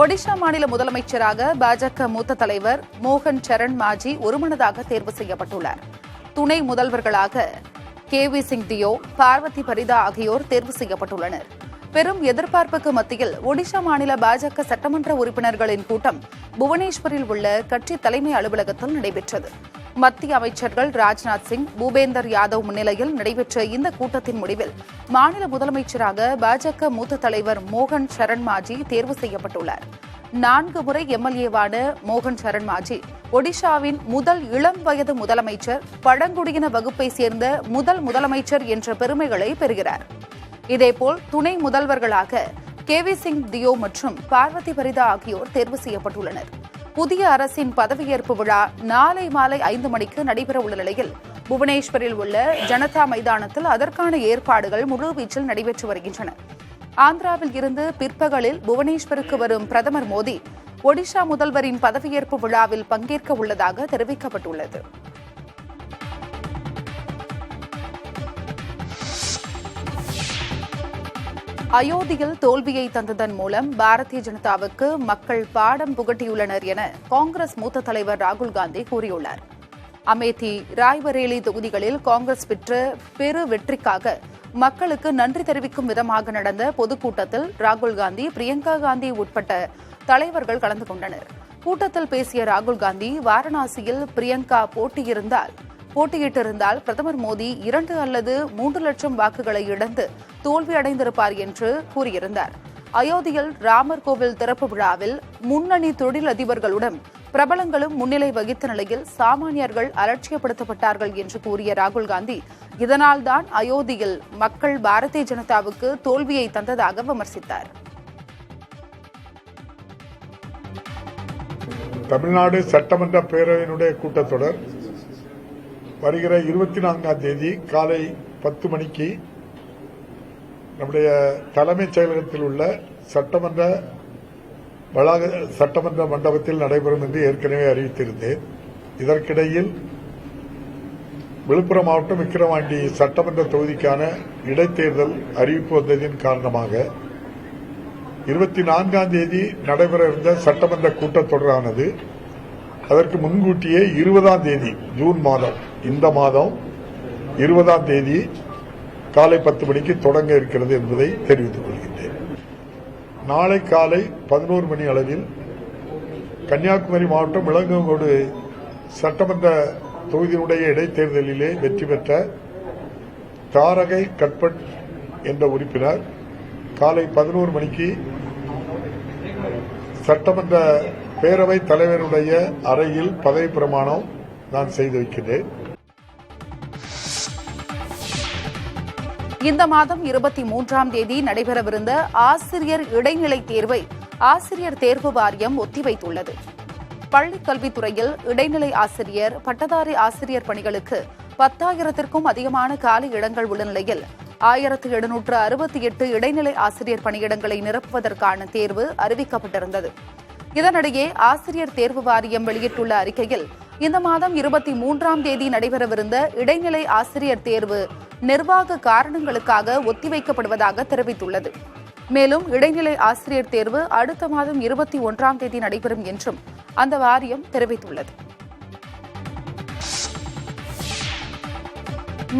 ஒடிஷா மாநில முதலமைச்சராக பாஜக மூத்த தலைவர் மோகன் சரண் மாஜி ஒருமனதாக தேர்வு செய்யப்பட்டுள்ளார். துணை முதல்வர்களாக கேவி சிங் தியோ, பார்வதி பரிதா ஆகியோர் தேர்வு செய்யப்பட்டுள்ளனர். பெரும் எதிர்பார்ப்புக்கு மத்தியில் ஒடிஷா மாநில பாஜக சட்டமன்ற உறுப்பினர்களின் கூட்டம் புவனேஸ்வரில் உள்ள கட்சி தலைமை அலுவலகத்தில் நடைபெற்றது. மத்திய அமைச்சர்கள் ராஜ்நாத் சிங், பூபேந்தர் யாதவ் முன்னிலையில் நடைபெற்ற இந்த கூட்டத்தின் முடிவில் மாநில முதலமைச்சராக பாஜக மூத்த தலைவர் மோகன் சரண் மாஜி தேர்வு செய்யப்பட்டுள்ளார். 4 முறை எம்எல்ஏவான மோகன் சரண் மாஜி ஒடிஷாவின் முதல் இளம் வயது முதலமைச்சர், பழங்குடியின வகுப்பை சேர்ந்த முதல் முதலமைச்சர் என்ற பெருமைகளை பெறுகிறார். இதேபோல் துணை முதல்வர்களாக கேவி சிங் தியோ மற்றும் பார்வதி பரிதா ஆகியோர் தேர்வு செய்யப்பட்டுள்ளனர். புதிய அரசின் பதவியேற்பு விழா நாளை மாலை 5 மணிக்கு நடைபெறவுள்ள நிலையில் புவனேஸ்வரில் உள்ள ஜனதா மைதானத்தில் அதற்கான ஏற்பாடுகள் முழுவீச்சில் நடைபெற்று வருகின்றன. ஆந்திராவில் இருந்து பிற்பகலில் புவனேஸ்வருக்கு வரும் பிரதமர் மோடி ஒடிஷா முதல்வரின் பதவியேற்பு விழாவில் பங்கேற்க உள்ளதாக தெரிவிக்கப்பட்டுள்ளது. அயோத்தியில் தோல்வியை தந்ததன் மூலம் பாரதிய ஜனதாவுக்கு மக்கள் பாடம் புகட்டியுள்ளனர் என காங்கிரஸ் மூத்த தலைவர் ராகுல் காந்தி கூறியுள்ளார். அமேதி, ராய்பரேலி தொகுதிகளில் காங்கிரஸ் பெற்ற பெரு வெற்றிக்காக மக்களுக்கு நன்றி தெரிவிக்கும் விதமாக நடந்த பொதுக்கூட்டத்தில் ராகுல் காந்தி, பிரியங்கா காந்தி உட்பட்ட தலைவர்கள் கலந்து கொண்டனர். கூட்டத்தில் பேசிய ராகுல் காந்தி, வாரணாசியில் பிரியங்கா போட்டியிட்டிருந்தால் பிரதமர் மோடி 2 அல்லது 3 லட்சம் வாக்குகளை இழந்து தோல்வியடைந்திருப்பார் என்று கூறியிருந்தார். அயோத்தியில் ராமர் கோவில் திறப்பு விழாவில் முன்னணி தொழிலதிபர்களுடன் பிரபலங்களும் முன்னிலை வகித்த நிலையில் சாமானியர்கள் அலட்சியப்படுத்தப்பட்டார்கள் என்று கூறிய ராகுல் காந்தி, இதனால்தான் அயோத்தியில் மக்கள் பாரதிய ஜனதாவுக்கு தோல்வியை தந்ததாக விமர்சித்தார். தமிழ்நாடு சட்டமன்ற பேரவையினுடைய கூட்டத்தொடர் வருகிற 24ஆம் தேதி காலை 10 மணிக்கு நம்முடைய தலைமைச் செயலகத்தில் உள்ள சட்டமன்ற மண்டபத்தில் நடைபெறும் என்று ஏற்கனவே அறிவித்திருந்தேன். இதற்கிடையில் விழுப்புரம் மாவட்டம் விக்கிரவாண்டி சட்டமன்ற தொகுதிக்கான இடைத்தேர்தல் அறிவிப்பு வந்ததின் காரணமாக 24ஆம் தேதி நடைபெற இருந்த சட்டமன்ற கூட்டத்தொடரானது அதற்கு முன்கூட்டியே 20ஆம் தேதி ஜூன் மாதம், இந்த மாதம் 20ஆம் தேதி காலை 10 மணிக்கு தொடங்க இருக்கிறது என்பதை தெரிவித்துக் கொள்கின்றேன். நாளை காலை 11 மணி அளவில் கன்னியாகுமரி மாவட்டம் விலங்கங்கோடு சட்டமன்ற தொகுதியினுடைய இடைத்தேர்தலிலே வெற்றி பெற்ற தாரகை கட்பட் என்ற உறுப்பினர் காலை 11 மணிக்கு சட்டமன்ற பேரவைத் தலைவருடைய அறையில் பதவி பிரமாணம் நான் செய்து வைக்கிறேன். இந்த மாதம் 23ஆம் தேதி நடைபெறவிருந்த ஆசிரியர் இடைநிலை தேர்வை ஆசிரியர் தேர்வு வாரியம் ஒத்திவைத்துள்ளது. பள்ளிக் கல்வித்துறையில் இடைநிலை ஆசிரியர், பட்டதாரி ஆசிரியர் பணிகளுக்கு 10,000க்கும் அதிகமான காலி இடங்கள் உள்ள நிலையில் 1768 இடைநிலை ஆசிரியர் பணியிடங்களை நிரப்புவதற்கான தேர்வு அறிவிக்கப்பட்டிருந்தது. இதனிடையே ஆசிரியர் தேர்வு வாரியம் வெளியிட்டுள்ள அறிக்கையில் இந்த மாதம் 23ஆம் தேதி நடைபெறவிருந்த இடைநிலை ஆசிரியர் தேர்வு நிர்வாக காரணங்களுக்காக ஒத்திவைக்கப்படுவதாக தெரிவித்துள்ளது. மேலும் இடைநிலை ஆசிரியர் தேர்வு அடுத்த மாதம் 21ஆம் தேதி நடைபெறும் என்றும் அந்த வாரியம் தெரிவித்துள்ளது.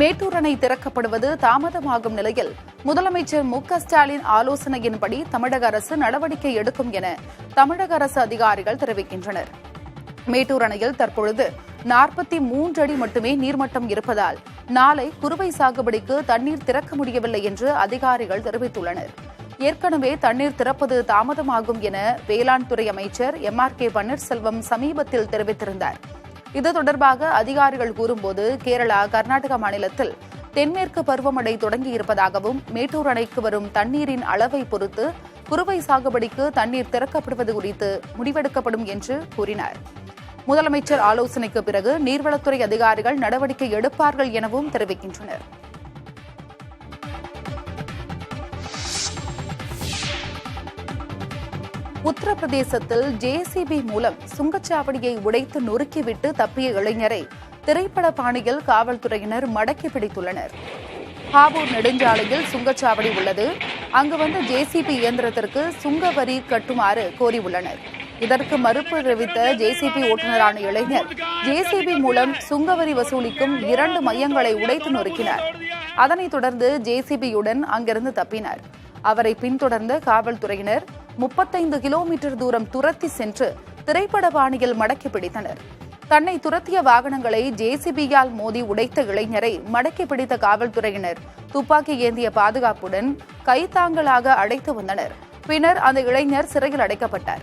மேட்டூர் அணை திறக்கப்படுவது தாமதமாகும் நிலையில் முதலமைச்சர் மு.க.ஸ்டாலின் ஆலோசனையின்படி தமிழக அரசு நடவடிக்கை எடுக்கும் என தமிழக அரசு அதிகாரிகள் தெரிவிக்கின்றனர். மேட்டூர் அணையில் தற்பொழுது 43 அடி மட்டுமே நீர்மட்டம் இருப்பதால் நாளை குறுவை சாகுபடிக்கு தண்ணீர் திறக்க முடியவில்லை என்று அதிகாரிகள் தெரிவித்துள்ளனர். ஏற்கனவே தண்ணீர் திறப்பது தாமதமாகும் என வேளாண் துறை அமைச்சர் எம்.ஆர்.கே. பன்னீர்செல்வம் சமீபத்தில் தெரிவித்திருந்தார். இது தொடர்பாக அதிகாரிகள் கூறும்போது, கேரளா, கர்நாடக மாநிலத்தில் தென்மேற்கு பருவமழை தொடங்கியிருப்பதாகவும் மேட்டூர் அணைக்கு வரும் தண்ணீரின் அளவை பொறுத்து குறுவை சாகுபடிக்கு தண்ணீர் திறக்கப்படுவது குறித்து முடிவெடுக்கப்படும் என்று கூறினார். முதலமைச்சர் ஆலோசனைக்கு பிறகு நீர்வளத்துறை அதிகாரிகள் நடவடிக்கை எடுப்பார்கள் எனவும் தெரிவிக்கின்றனர். உத்தரப்பிரதேசத்தில் ஜேசிபி மூலம் சுங்கச்சாவடியை உடைத்து நொறுக்கிவிட்டு தப்பிய இளைஞரை திரைப்பட பாணியில் காவல்துறையினர் மடக்கி பிடித்துள்ளனர். ஹாபூர் நெடுஞ்சாலையில் சுங்கச்சாவடி உள்ளது. அங்கு வந்த ஜேசிபி இயந்திரத்திற்கு சுங்க வரி கட்டுமாறு கோரியுள்ளனர். இதற்கு மறுப்பு தெரிவித்த ஜேசிபி ஓட்டுநரான இளைஞர் ஜேசிபி மூலம் சுங்கவரி வசூலிக்கும் 2 மையங்களை உடைத்து நொறுக்கினார். அதனைத் தொடர்ந்து ஜேசிபியுடன் அங்கிருந்து தப்பினார். அவரை பின்தொடர்ந்த காவல்துறையினர் 35 கிலோமீட்டர் தூரம் துரத்தி சென்று திரைப்பட பாணியில் மடக்கி பிடித்தனர். தன்னை துரத்திய வாகனங்களை ஜேசிபியால் மோதி உடைத்த இளைஞரை மடக்கி பிடித்த காவல்துறையினர் துப்பாக்கி ஏந்திய பாதுகாப்புடன் கைத்தாங்கலாக அழைத்து வந்தனர். பின்னர் அந்த இளைஞர் சிறையில் அடைக்கப்பட்டார்.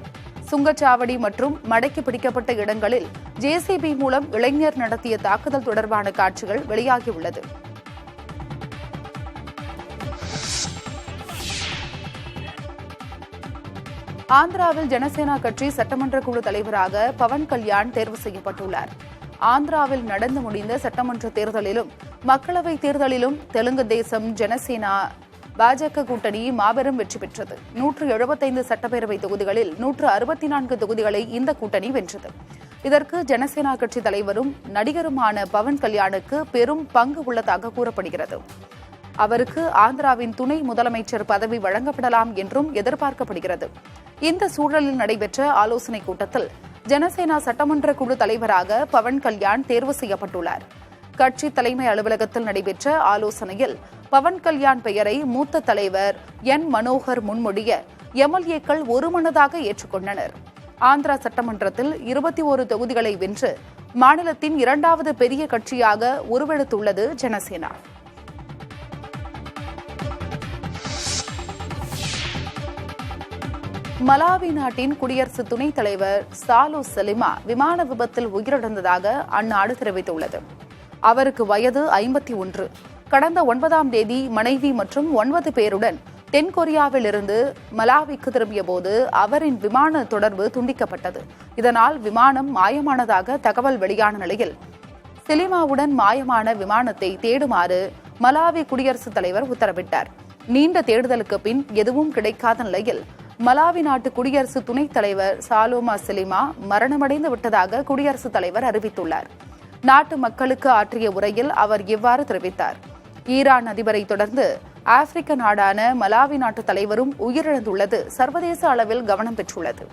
சுங்கச்சாவடி மற்றும் மடக்கி பிடிக்கப்பட்ட இடங்களில் ஜேசிபி மூலம் இளைஞர் நடத்திய தாக்குதல் தொடர்பான காட்சிகள் வெளியாகியுள்ளது. ஆந்திராவில் ஜனசேனா கட்சி சட்டமன்ற குழு தலைவராக பவன் கல்யாண் தேர்வு செய்யப்பட்டுள்ளார். ஆந்திராவில் நடந்து முடிந்த சட்டமன்ற தேர்தலிலும் மக்களவைத் தேர்தலிலும் தெலுங்கு தேசம், ஜனசேனா, பாஜக கூட்டணி மாபெரும் வெற்றி பெற்றது. 175 சட்டப்பேரவை தொகுதிகளில் 164 தொகுதிகளை இந்த கூட்டணி வென்றது. இதற்கு ஜனசேனா கட்சி தலைவரும் நடிகருமான பவன் கல்யாணுக்கு பெரும் பங்கு உள்ளதாக கூறப்படுகிறது. அவருக்கு ஆந்திராவின் துணை முதலமைச்சர் பதவி வழங்கப்படலாம் என்றும் எதிர்பார்க்கப்படுகிறது. இந்த சூழலில் நடைபெற்ற ஆலோசனைக் கூட்டத்தில் ஜனசேனா சட்டமன்ற குழு தலைவராக பவன் கல்யாண் தேர்வு செய்யப்பட்டுள்ளார். கட்சி தலைமை அலுவலகத்தில் நடைபெற்ற ஆலோசனையில் பவன் கல்யாண் பெயரை மூத்த தலைவர் என் மனோகர் முன்மொழிய எம்எல்ஏக்கள் ஒருமனதாக ஏற்றுக்கொண்டனர். ஆந்திரா சட்டமன்றத்தில் 21 தொகுதிகளை வென்று மாநிலத்தின் 2வது பெரிய கட்சியாக உருவெடுத்துள்ளது ஜனசேனா. மலாவி நாட்டின் குடியரசு துணைத் தலைவர் சாலு செலிமா விமான விபத்தில் உயிரிழந்ததாக அந்நாடு தெரிவித்துள்ளது. அவருக்கு வயது 51. கடந்த 9ஆம் தேதி மனைவி மற்றும் 9 பேருடன் தென்கொரியாவில் இருந்து மலாவிக்கு திரும்பியபோது அவரின் விமான தொடர்பு துண்டிக்கப்பட்டது. இதனால் விமானம் மாயமானதாக தகவல் வெளியான நிலையில் செலிமாவுடன் மாயமான விமானத்தை தேடுமாறு மலாவி குடியரசுத் தலைவர் உத்தரவிட்டார். நீண்ட தேடுதலுக்கு பின் எதுவும் கிடைக்காத நிலையில் மலாவி நாட்டு குடியரசு துணைத் தலைவர் சாலோமா செலிமா மரணமடைந்து விட்டதாக குடியரசுத் தலைவர் அறிவித்துள்ளார். நாட்டு மக்களுக்கு ஆற்றிய உரையில் அவர் இவ்வாறு தெரிவித்தார். ஈரான் அதிபரை தொடர்ந்து ஆப்பிரிக்க நாடான மலாவி நாட்டு தலைவரும் உயிரிழந்துள்ளது சர்வதேச அளவில் கவனம் பெற்றுள்ளது.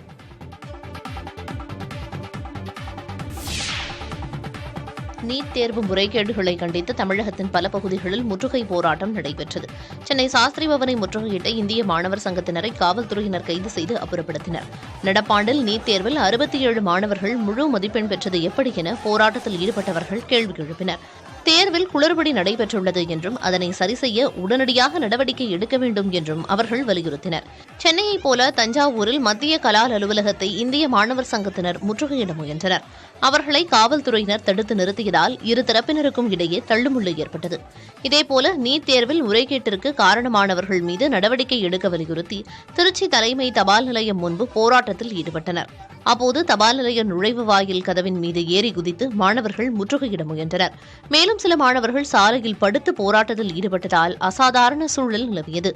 நீட் தேர்வு முறைகேடுகளை கண்டித்து தமிழகத்தின் பல பகுதிகளில் முற்றுகை போராட்டம் நடைபெற்றது. சென்னை சாஸ்திரி பவனை முற்றுகையிட்ட இந்திய மாணவர் சங்கத்தினரை காவல்துறையினர் கைது செய்து அப்புறப்படுத்தினர். நடப்பாண்டில் நீட் தேர்வில் 67 மாணவர்கள் முழு மதிப்பெண் பெற்றது எப்படி என போராட்டத்தில் ஈடுபட்டவர்கள் கேள்வி எழுப்பினர். தேர்வில் குளறுபடி நடைபெற்றுள்ளது என்றும் அதனை சரிசெய்ய உடனடியாக நடவடிக்கை எடுக்க வேண்டும் என்றும் அவர்கள் வலியுறுத்தினர். சென்னையைப் போல தஞ்சாவூரில் மத்திய கலால் அலுவலகத்தை இந்திய மாணவர் சங்கத்தினர் முற்றுகையிட முயன்றனர். அவர்களை காவல்துறையினர் தடுத்து நிறுத்தியதால் இரு தரப்பினருக்கும் இடையே தள்ளுமுள்ளு ஏற்பட்டது. இதேபோல நீட் தேர்வில் முறைகேட்டிற்கு காரணமானவர்கள் மீது நடவடிக்கை எடுக்க வலியுறுத்தி திருச்சி தலைமை தபால் நிலையம் முன்பு போராட்டத்தில் ஈடுபட்டனர். அப்போது தபால் நிலைய நுழைவு வாயில் கதவின் மீது ஏறி குதித்து மாணவர்கள் முற்றுகையிட முயன்றனர். மேலும் சில மாணவர்கள் சாலையில் படுத்து போராட்டத்தில் ஈடுபட்டதால் அசாதாரண சூழல் நிலவியது.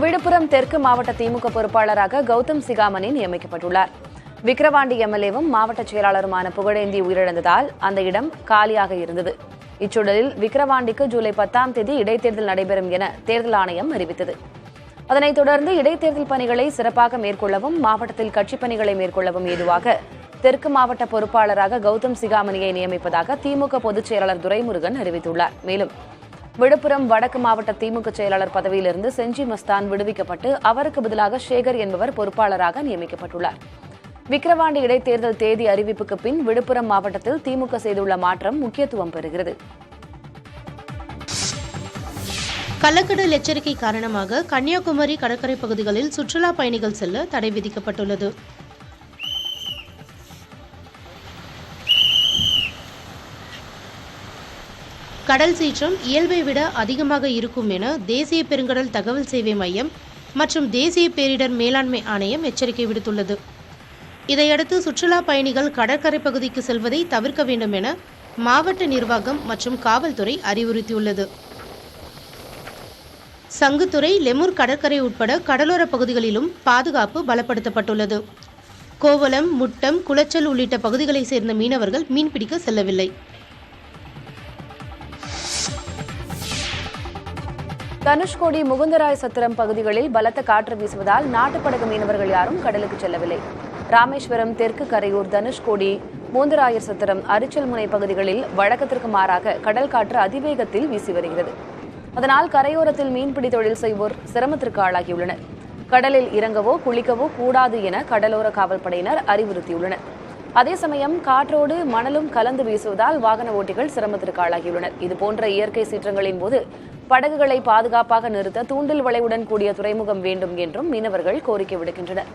விழுப்புரம் தெற்கு மாவட்ட திமுக பொறுப்பாளராக கௌதம் சிகாமணி நியமிக்கப்பட்டுள்ளார். விக்கிரவாண்டி எம்எல்ஏவும் மாவட்ட செயலாளருமான புகழேந்தி உயிரிழந்ததால் அந்த இடம் காலியாக இருந்தது. இச்சூழலில் விக்கிரவாண்டிக்கு ஜூலை 10ஆம் தேதி இடைத்தேர்தல் நடைபெறும் என தேர்தல் ஆணையம் அறிவித்தது. அதனைத் தொடர்ந்து இடைத்தேர்தல் பணிகளை சிறப்பாக மேற்கொள்ளவும் மாவட்டத்தில் கட்சிப் பணிகளை மேற்கொள்ளவும் ஏதுவாக தெற்கு மாவட்ட பொறுப்பாளராக கௌதம் சிகாமணியை நியமிப்பதாக திமுக பொதுச் செயலாளர் துரைமுருகன் அறிவித்துள்ளார். மேலும் விழுப்புரம் வடக்கு மாவட்ட திமுக செயலாளர் பதவியிலிருந்து செஞ்சி மஸ்தான் விடுவிக்கப்பட்டு அவருக்கு பதிலாக சேகர் என்பவர் பொறுப்பாளராக நியமிக்கப்பட்டுள்ளார். விக்கிரவாண்டி இடைத்தேர்தல் தேதி அறிவிப்புக்கு பின் விழுப்புரம் மாவட்டத்தில் திமுக செய்துள்ள மாற்றம் முக்கியத்துவம் பெறுகிறது. கள்ளக்கடல் எச்சரிக்கை காரணமாக கன்னியாகுமரி கடற்கரை பகுதிகளில் சுற்றுலா பயணிகள் செல்ல தடை விதிக்கப்பட்டுள்ளது. கடல் சீற்றம் இயல்பை விட அதிகமாக இருக்கும் என தேசிய பெருங்கடல் தகவல் சேவை மையம் மற்றும் தேசிய பேரிடர் மேலாண்மை ஆணையம் எச்சரிக்கை விடுத்துள்ளது. இதையடுத்து சுற்றுலா பயணிகள் கடற்கரை பகுதிக்கு செல்வதை தவிர்க்க வேண்டும் என மாவட்ட நிர்வாகம் மற்றும் காவல்துறை அறிவுறுத்தியுள்ளது. சங்குத்துறை, லெமூர் கடற்கரை உட்பட கடலோர பகுதிகளிலும் பாதுகாப்பு பலப்படுத்தப்பட்டுள்ளது. கோவளம், முட்டம், குளச்சல் உள்ளிட்ட பகுதிகளைச் சேர்ந்த மீனவர்கள் மீன்பிடிக்க செல்லவில்லை. தனுஷ்கோடி முகுந்தராய் சத்திரம் பகுதிகளில் பலத்த காற்று வீசுவதால் நாட்டுப்படகு மீனவர்கள் யாரும் கடலுக்கு செல்லவில்லை. ராமேஸ்வரம், தெற்கு கரையூர், தனுஷ்கோடி, மூந்தராயர் சத்திரம், அரிச்சல்முனை பகுதிகளில் வழக்கத்திற்கு மாறாக கடல் காற்று அதிவேகத்தில் வீசி வருகிறது. அதனால் கரையோரத்தில் மீன்பிடி தொழில் செய்வோர் சிரமத்திற்கு ஆளாகியுள்ளனர். கடலில் இறங்கவோ குளிக்கவோ கூடாது என கடலோர காவல்படையினர் அறிவுறுத்தியுள்ளனர். அதே சமயம் காற்றோடு மணலும் கலந்து வீசுவதால் வாகன ஓட்டிகள் சிரமத்திற்கு ஆளாகியுள்ளனர். இதுபோன்ற இயற்கை சீற்றங்களின் போது படகுகளை பாதுகாப்பாக நிறுத்த தூண்டில் வளைவுடன் கூடிய துறைமுகம் வேண்டும் என்றும் மீனவர்கள் கோரிக்கை விடுக்கின்றனர்.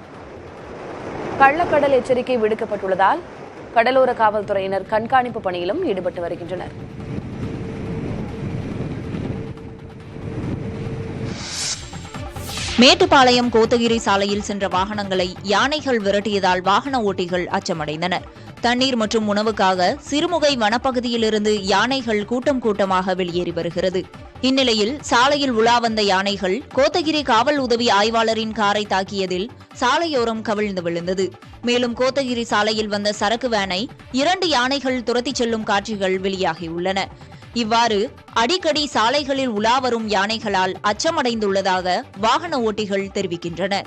கள்ளக்கடல் எச்சரிக்கை விடுக்கப்பட்டுள்ளதால் கடலோர காவல்துறையினர் கண்காணிப்பு பணியிலும் ஈடுபட்டு வருகின்றனர். மேட்டுப்பாளையம் கோத்தகிரி சாலையில் சென்ற வாகனங்களை யானைகள் விரட்டியதால் வாகன ஓட்டிகள் அச்சமடைந்தனர். தண்ணீர் மற்றும் உணவுக்காக சிறுமுகை வனப்பகுதியிலிருந்து யானைகள் கூட்டம் கூட்டமாக வெளியேறி வருகிறது. இந்நிலையில் சாலையில் உலா வந்த யானைகள் கோத்தகிரி காவல் உதவி ஆய்வாளரின் காரை தாக்கியதில் சாலையோரம் கவிழ்ந்து விழுந்தது. மேலும் கோத்தகிரி சாலையில் வந்த சரக்கு வேனை 2 யானைகள் துரத்திச் செல்லும் காட்சிகள் வெளியாகியுள்ளன. இவ்வாறு அடிக்கடி சாலைகளில் உலா வரும் யானைகளால் அச்சமடைந்துள்ளதாக வாகன ஓட்டிகள் தெரிவிக்கின்றனர்.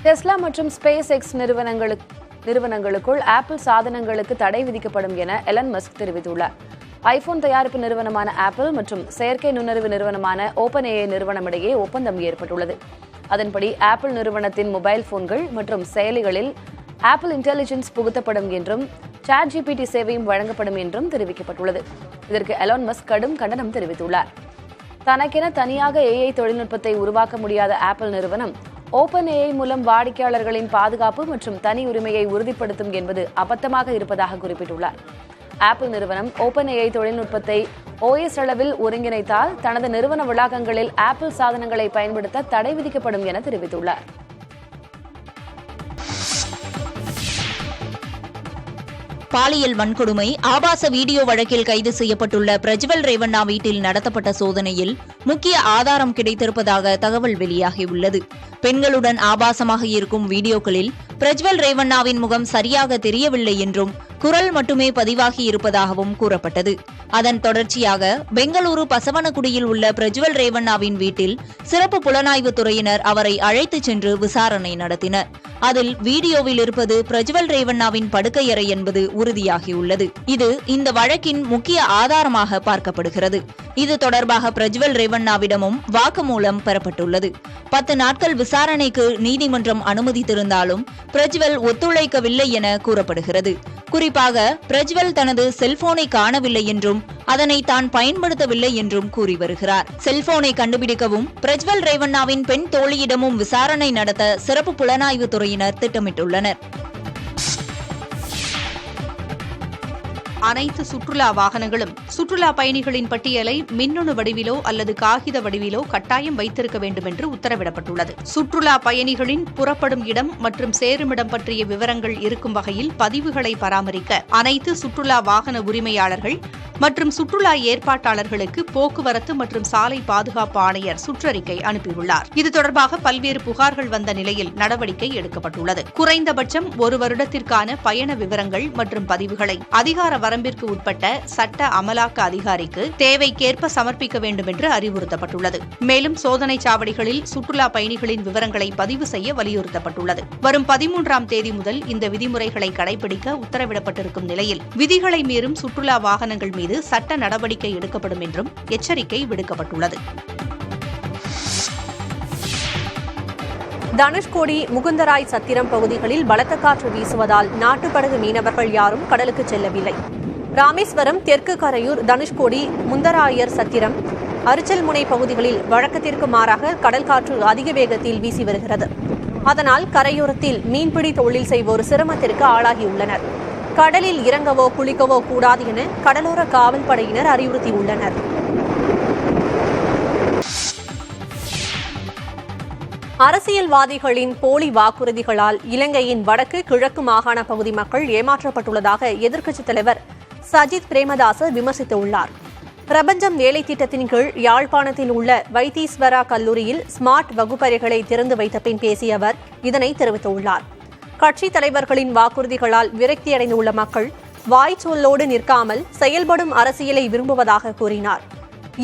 டெஸ்லா மற்றும் ஸ்பேஸ் எக்ஸ் நிறுவனங்களுக்குள் ஆப்பிள் சாதனங்களுக்கு தடை விதிக்கப்படும் என எலன் மஸ்க் தெரிவித்துள்ளார். ஐபோன் தயாரிப்பு நிறுவனமான ஆப்பிள் மற்றும் செயற்கை நுண்ணறிவு நிறுவனமான ஓபன்ஏஐ நிறுவனமிடையே ஒப்பந்தம் ஏற்பட்டுள்ளது. அதன்படி ஆப்பிள் நிறுவனத்தின் மொபைல் போன்கள் மற்றும் செயலிகளில் ஆப்பிள் இன்டெலிஜென்ஸ் புகுத்தப்படும் என்றும் ChatGPT சேவையும் வழங்கப்படும் என்றும் தெரிவிக்கப்பட்டுள்ளது. இதற்கு எலான் மஸ்க் கடும் கண்டனம் தெரிவித்துள்ளார். தனக்கென தனியாக AI தொழில்நுட்பத்தை உருவாக்க முடியாத ஆப்பிள் நிறுவனம் ஓபன்ஏஐ மூலம் வாடிக்கையாளர்களின் பாதுகாப்பு மற்றும் தனி உரிமையை உறுதிப்படுத்தும் என்பது அபத்தமாக இருப்பதாக குறிப்பிட்டுள்ளார். ஆப்பிள் நிறுவனம் ஓபன்ஏஐ தொழில்நுட்பத்தை OS அளவில் ஒருங்கிணைத்தால் தனது நிறுவன வளாகங்களில் ஆப்பிள் சாதனங்களை பயன்படுத்த தடை விதிக்கப்படும் என தெரிவித்துள்ளார். பாலியல் வன்கொடுமை, ஆபாச வீடியோ வழக்கில் கைது செய்யப்பட்டுள்ள பிரஜ்வல் ரேவண்ணா வீட்டில் நடத்தப்பட்ட சோதனையில் முக்கிய ஆதாரம் கிடைத்திருப்பதாக தகவல் வெளியாகியுள்ளது. பெண்களுடன் ஆபாசமாக இருக்கும் வீடியோக்களில் பிரஜ்வல் ரேவண்ணாவின் முகம் சரியாக தெரியவில்லை என்றும் குரல் மட்டுமே பதிவாகி இருப்பதாகவும் கூறப்பட்டது. அதன் தொடர்ச்சியாக பெங்களூரு பசவனகுடியில் உள்ள பிரஜ்வல் ரேவண்ணாவின் வீட்டில் சிறப்பு புலனாய்வு துறையினர் அவரை அழைத்துச் சென்று விசாரணை நடத்தினர். அதில் வீடியோவில் இருப்பது பிரஜ்வல் ரேவண்ணாவின் படுக்கையறை என்பது உறுதியாகியுள்ளது. இது இந்த வழக்கின் முக்கிய ஆதாரமாக பார்க்கப்படுகிறது. இது தொடர்பாக பிரஜ்வல் ரேவண்ணாவிடமும் வாக்குமூலம் பெறப்பட்டுள்ளது. 10 நாட்கள் விசாரணைக்கு நீதிமன்றம் அனுமதித்திருந்தாலும் பிரஜ்வல் ஒத்துழைக்கவில்லை என கூறப்படுகிறது. குறிப்பாக பிரஜ்வல் தனது செல்போனை காணவில்லை என்றும் அதனை தான் பயன்படுத்தவில்லை என்றும் கூறி வருகிறார். செல்போனை கண்டுபிடிக்கவும் பிரஜ்வல் ரேவண்ணாவின் பெண் தோழியிடமும் விசாரணை நடத்த சிறப்பு புலனாய்வு துறையினர் திட்டமிட்டுள்ளனர். அனைத்து சுற்றுலா வாகனங்களும் சுற்றுலா பயணிகளின் பட்டியலை மின்னணு வடிவிலோ அல்லது காகித வடிவிலோ கட்டாயம் வைத்திருக்க வேண்டும் என்று உத்தரவிடப்பட்டுள்ளது. சுற்றுலா பயணிகளின் புறப்படும் இடம் மற்றும் சேருமிடம் பற்றிய விவரங்கள் இருக்கும் வகையில் பதிவுகளை பராமரிக்க அனைத்து சுற்றுலா வாகன உரிமையாளர்கள் மற்றும் சுற்றுலா ஏற்பாட்டாளர்களுக்கு போக்குவரத்து மற்றும் சாலை பாதுகாப்பு ஆணையர் சுற்றறிக்கை அனுப்பியுள்ளார். இது தொடர்பாக பல்வேறு புகார்கள் வந்த நிலையில் நடவடிக்கை எடுக்கப்பட்டுள்ளது. குறைந்தபட்சம் 1 வருடத்திற்கான பயண விவரங்கள் மற்றும் பதிவுகளை அதிகார வரம்பிற்கு உட்பட்ட சட்ட அமலாக்க அதிகாரிக்கு தேவைக்கேற்ப சமர்ப்பிக்க வேண்டும் என்று அறிவுறுத்தப்பட்டுள்ளது. மேலும் சோதனை சாவடிகளில் சுற்றுலா பயணிகளின் விவரங்களை பதிவு செய்ய வலியுறுத்தப்பட்டுள்ளது. வரும் 13ஆம் தேதி முதல் இந்த விதிமுறைகளை கடைபிடிக்க உத்தரவிடப்பட்டிருக்கும் நிலையில் விதிகளை மீறும் சுற்றுலா வாகனங்கள் மீது சட்ட நடவடிக்கை எடுக்கப்படும் என்றும் எச்சரிக்கை விடுக்கப்பட்டுள்ளது. தனுஷ்கோடி முகுந்தராய் சத்திரம் பகுதிகளில் பலத்த காற்று வீசுவதால் நாட்டுப்படகு மீனவர்கள் யாரும் கடலுக்கு செல்லவில்லை. ராமேஸ்வரம், தெற்கு கரையூர், தனுஷ்கோடி, முந்தராயர் சத்திரம், அரிச்சல்முனை பகுதிகளில் வழக்கத்திற்கு மாறாக கடல் காற்று அதிக வேகத்தில் வீசி வருகிறது. அதனால் கரையோரத்தில் மீன்பிடி தொழில் செய்வோர் சிரமத்திற்கு ஆளாகியுள்ளனர். கடலில் இறங்கவோ குளிக்கவோ கூடாது என கடலோர காவல்படையினர் அறிவுறுத்தியுள்ளனர். அரசியல்வாதிகளின் போலி வாக்குறுதிகளால் இலங்கையின் வடக்கு கிழக்கு மாகாண பகுதி மக்கள் ஏமாற்றப்பட்டுள்ளதாக எதிர்க்கட்சித் தலைவர் சஜித் பிரேமதாச விமர்சித்துள்ளார். பிரபஞ்சம் வேலை திட்டத்தின் கீழ் யாழ்ப்பாணத்தில் உள்ள வைத்தீஸ்வரா கல்லூரியில் ஸ்மார்ட் வகுப்பறைகளை திறந்து வைத்த பின் பேசிய அவர் இதனை தெரிவித்துள்ளார். கட்சித் தலைவர்களின் வாக்குறுதிகளால் விரக்தியடைந்துள்ள மக்கள் வாய்ச்சொல்லோடு நிற்காமல் செயல்படும் அரசியலை விரும்புவதாக கூறினார்.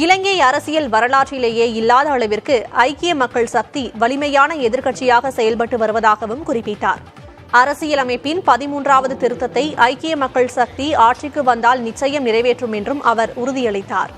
இலங்கை அரசியல் வரலாற்றிலேயே இல்லாத அளவிற்கு ஐக்கிய மக்கள் சக்தி வலிமையான எதிர்க்கட்சியாக செயல்பட்டு வருவதாகவும் குறிப்பிட்டார். அரசியலமைப்பின் 13வது திருத்தத்தை ஐக்கிய மக்கள் சக்தி ஆட்சிக்கு வந்தால் நிச்சயம் நிறைவேற்றும் என்றும் அவர் உறுதியளித்தார்.